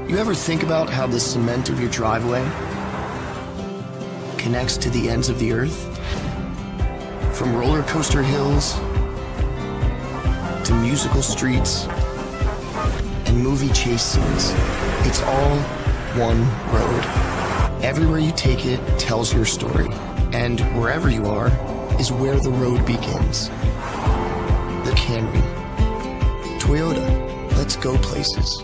You ever think about how the cement of your driveway connects to the ends of the earth? From roller coaster hills to musical streets and movie chase scenes, it's all one road. Everywhere you take it tells your story, and wherever you are is where the road begins. The Camry. Toyota, let's go places.